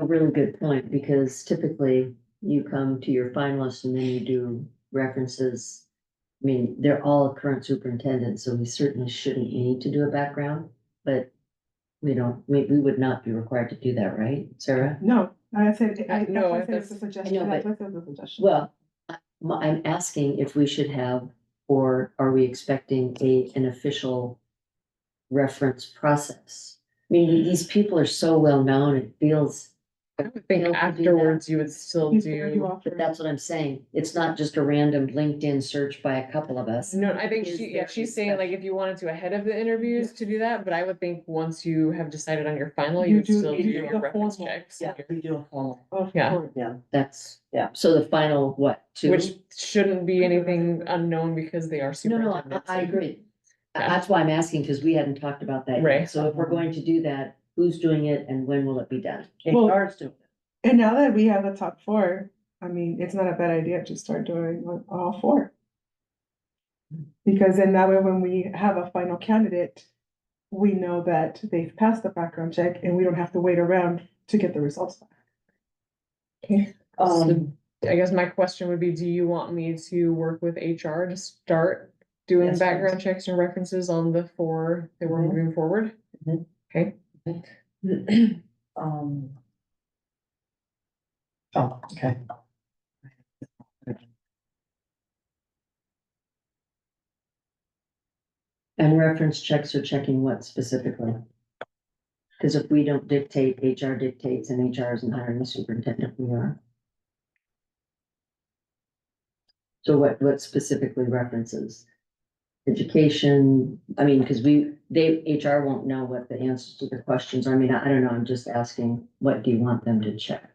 really good point, because typically you come to your finalists and then you do references. I mean, they're all current superintendents, so we certainly shouldn't need to do a background, but we don't, we would not be required to do that, right, Sarah? No, I said, that's No, why I said it's a that's- suggestion, I know, that's but- why I said it's a suggestion. Well, I'm asking if we should have, or are we expecting an official reference process? I mean, these people are so well known, it feels, I would think You know, to do that. afterwards you would still Before you do. offer. but that's what I'm saying. It's not just a random LinkedIn search by a couple of us. No, I think Is she, there yeah, she's a saying like special- if you wanted to ahead of the interviews to do that, but I would think once you have decided on your final, You you would do- still do you do your the reference formal, checks. Yeah, we do a formal, Of Yeah. course. yeah. That's, Yeah. so the final, what, 2? Which shouldn't be anything unknown because they are No, no, superintendents. I agree. Yeah. That's why I'm asking, because we hadn't talked about that yet. Right. So if we're going to do that, who's doing it and when will it be done? Well- HR's doing it. And now that we have the top 4, I mean, it's not a bad idea to start doing all 4. Because then that way, when we have a final candidate, we know that they've passed the background check and we don't have to wait around to get the results back. Okay. Um, I guess my question would be, do you want me to work with HR to start doing Yes, background checks and references on the 4 that we're Mhm. moving forward? Mhm. Okay. um. Oh, okay. And reference checks are checking what specifically? Because if we don't dictate, HR dictates, and HR isn't hiring the superintendent, we are. So what specifically references? Education, I mean, because HR won't know what the answers to the questions are. I mean, I don't know, I'm just asking, what do you want them to check?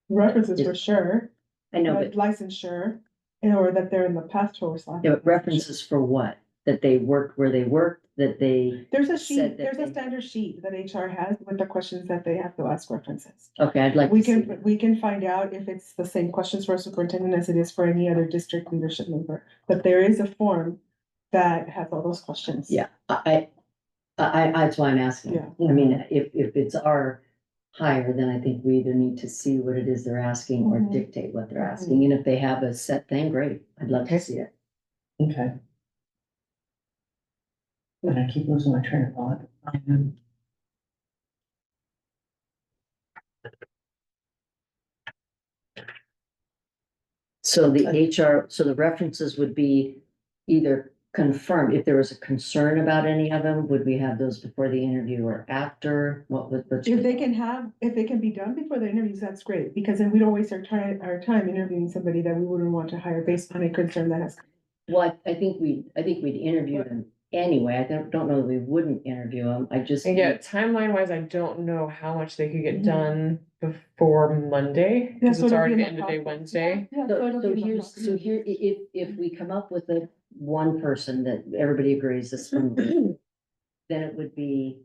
References for sure, I know, but but, licensure, or that they're in the past or yeah, but references for what? That they worked where they worked, that they, There's a said sheet, that there's a they- standard sheet that HR has with the questions that they have to ask references. okay, I'd like We to see can, that. we can find out if it's the same questions for a superintendent as it is for any other district leadership member, but there is a form that has all those questions. Yeah, that's why I'm asking. Yeah. I mean, if it's our hire, then I think we either need to see what it is they're asking or Mhm. dictate what they're asking. And if they have a set thing, great. I'd love to Okay. see it. Okay. And I keep losing my train of thought. So the HR, so the references would be either confirmed, if there was a concern about any of them, would we have those before the interview or after? What would? If they can be done before the interviews, that's great, because then we don't waste our time interviewing somebody that we wouldn't want to hire based on a concern that has. Well, I think we'd interview them anyway. I don't know that we wouldn't interview them. I just. And yet, timeline wise, I don't know how much they could get Mhm. done before Monday, Yeah, cause so it's it'll be already in the the end of day process. Wednesday. Yeah, So, it'll so be in the here's, process. so here, if we come up with a one person that everybody agrees this one, then it would be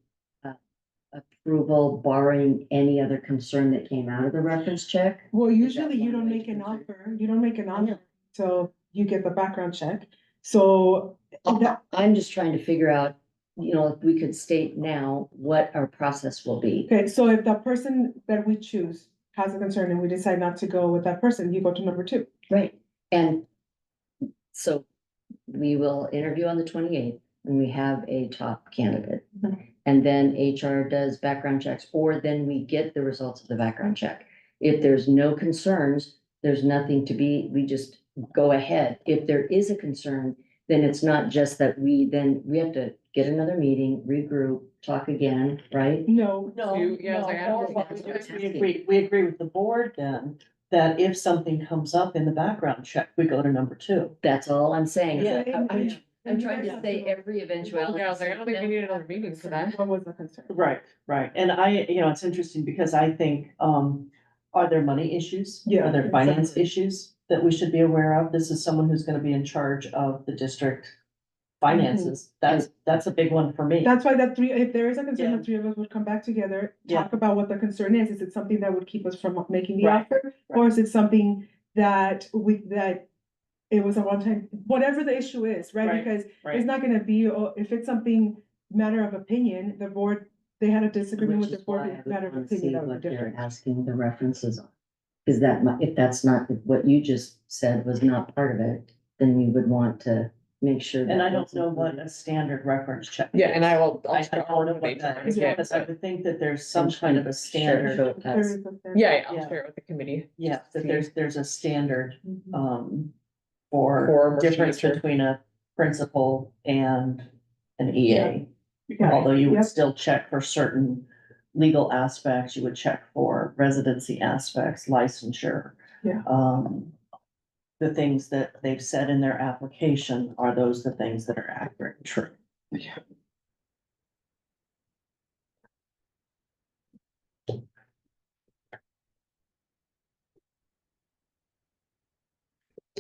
approval barring any other concern that came out of the reference check. Well, Is that usually you one don't way make to an proceed? offer, you don't make an I know. offer, so you get the background check. So that, I'm just trying to figure out, if we could state now what our process will be. okay, so if the person that we choose has a concern and we decide not to go with that person, you go to number two. Right, and so we will interview on the 28th, and we have a top candidate. Mhm. And then HR does background checks, or then we get the results of the background check. If there's no concerns, there's nothing to be, we just go ahead. If there is a concern, then it's not just that we have to get another meeting, regroup, talk again, right? No, No, Yeah, I was like, I don't no, think that's we agree with the board then, that if something comes up in the background check, we go to number two. That's all I'm saying. Yeah. I'm trying to say every eventuality. Yeah, I was like, I don't think we need another meeting for that. what was the concern? Right, right, and it's interesting because I think, are there money issues? Yeah, Are there finance exactly. issues that we should be aware of? This is someone who's gonna be in charge of the district finances. That's a big one for me. That's why if there is a concern, Yeah. the three of us would come back together, Yeah. talk about what the concern is. Is it something that would keep us from making the Right, offer? Or is it something that it was a one-time, whatever the issue is, right? Right, Because it's right. not gonna be, if it's something matter of opinion, the board, they had a disagreement with Which the is why board, I would matter of wanna see opinion, that would what be they're different. asking the references on. Is that, if that's not, what you just said was not part of it, then we would want to make sure. And that I don't that's know what included. a standard reference check. Yeah, and is. I'll I check don't know with what that HR is, again, because I but- would think that there's some kind of a Share- standard, show it There as- is a standard. Yeah, I'll Yeah. share it with the committee. yeah, that See. there's a standard, Mhm. For for more difference future. between a principal and an EA. Yeah. Although you would Yep. still check for certain legal aspects, you would check for residency aspects, licensure. Yeah. The things that they've said in their application, are those the things that are accurate and true?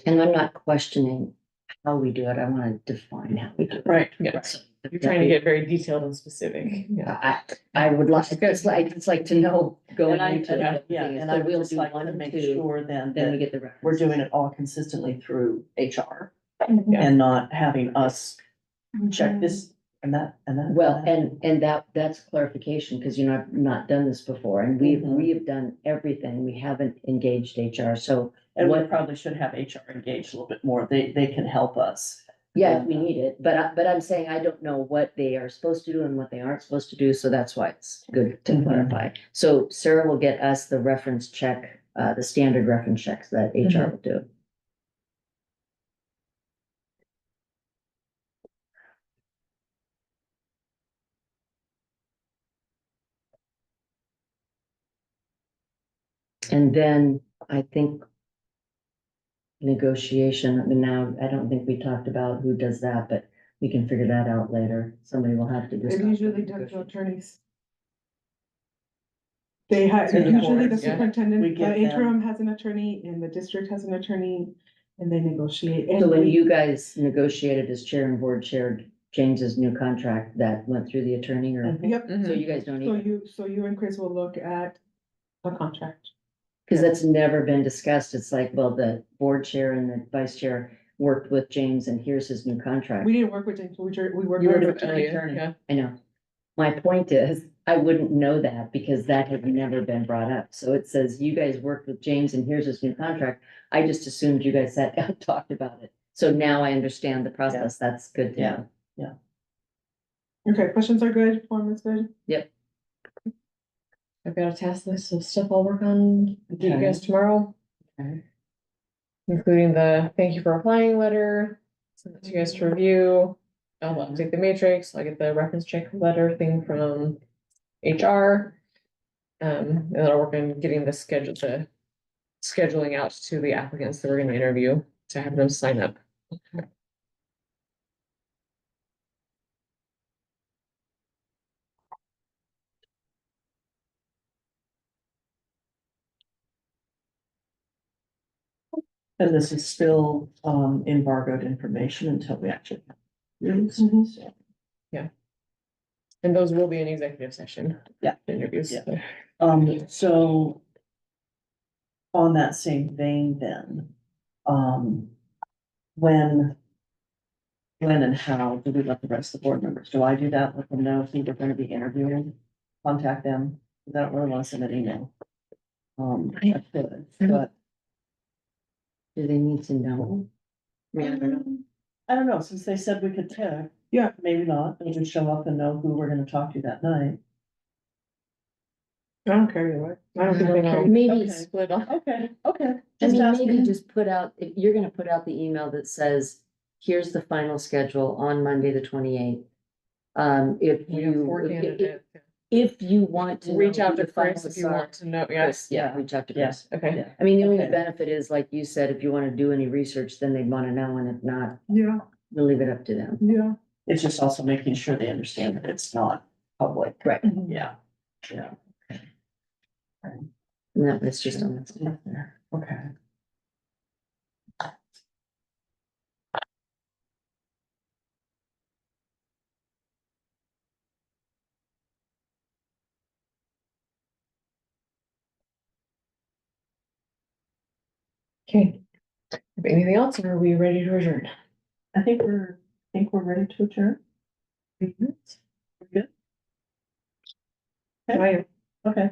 And I'm not questioning how we do it, I wanna define how we do it. Right, Yeah. right. So, You're trying to get very detailed and specific, yeah. I would like, Which is good. it's like to know going And I, into and I, it. yeah, and I So would we'll just do like one to and make two, sure then then we that get the reference. we're doing it all consistently through HR Yeah. and not having us check Mhm. this and that and that. Well, and that's clarification, because I've not done this before, and we Mhm. have done everything, we haven't engaged HR, so. And we what- probably should have HR engaged a little bit more. They can help us. Yeah, if we need it, but I'm saying I don't know what they are supposed to do and what they aren't supposed to do, so that's why it's good to Mhm. clarify. So Sarah will get us the reference check, the standard reference checks that HR will do. And then I think negotiation, I mean, now, I don't think we talked about who does that, but we can figure that out later. Somebody will have to It's discuss. usually done through attorneys. They have, Through the usually the boards, yeah. We superintendent, give the them- interim has an attorney and the district has an attorney, and they negotiate. So And when we- you guys negotiated as chair and board chair, James's new contract, that went through the attorney, or, Mhm. Yep, so Mhm. you guys don't so even, you and Chris will look at the contract. because that's never been discussed. It's like, well, the board chair and the vice chair worked with James and here's his new contract. We didn't work with James, we worked You were with. with Elliot, yeah. I know. My point is, I wouldn't know that because that had never been brought up. So it says you guys worked with James and here's his new contract. I just assumed you guys sat down and talked about it. So now I understand the process. That's good to Yeah. know. Okay, questions are good, form is good. I've got a task list of stuff I'll work on with you Okay. guys tomorrow. Okay. Including the thank you for applying letter, send it to you guys to review. I'll update the matrix, I'll get the reference check letter thing from HR. And then I'll work on getting the scheduling out to the applicants that we're gonna interview to have them sign up. And this is still, embargoed information until we actually. Mhm. So, And those will be an executive session. Yeah. Interviews. Yeah. so. So. On that same vein then, when. When and how do we let the rest of the board members? Do I do that? Let them know if we're gonna be interviewing, contact them? I don't really want to send an email. I could, but. Do they need to know? I mean, I don't know. I don't know, since they said we could tag. Yeah. Maybe not, they can show up and know who we're gonna talk to that night. I don't care either way. I don't think they care. Maybe, Okay. Split off. Okay, okay. I Just mean, maybe asking. just put out, if you're gonna put out the email that says, here's the final schedule on Monday, the 28th. If We have 4 you, candidates. if you want to. Reach know out who to the Chris if finalists you are, want to know, Chris, yes, yeah, reach out to Yeah. Chris. okay. Yeah. I mean, the only Okay. benefit is, like you said, if you wanna do any research, then they'd wanna know, and if not, Yeah, we'll leave it up to them. yeah. It's just also making sure they understand that it's not public. Right. Yeah, yeah, And that was just on that stuff there. okay. Okay. If anything else, or are we ready to adjourn? I think we're ready to adjourn. We're good? I am. Okay,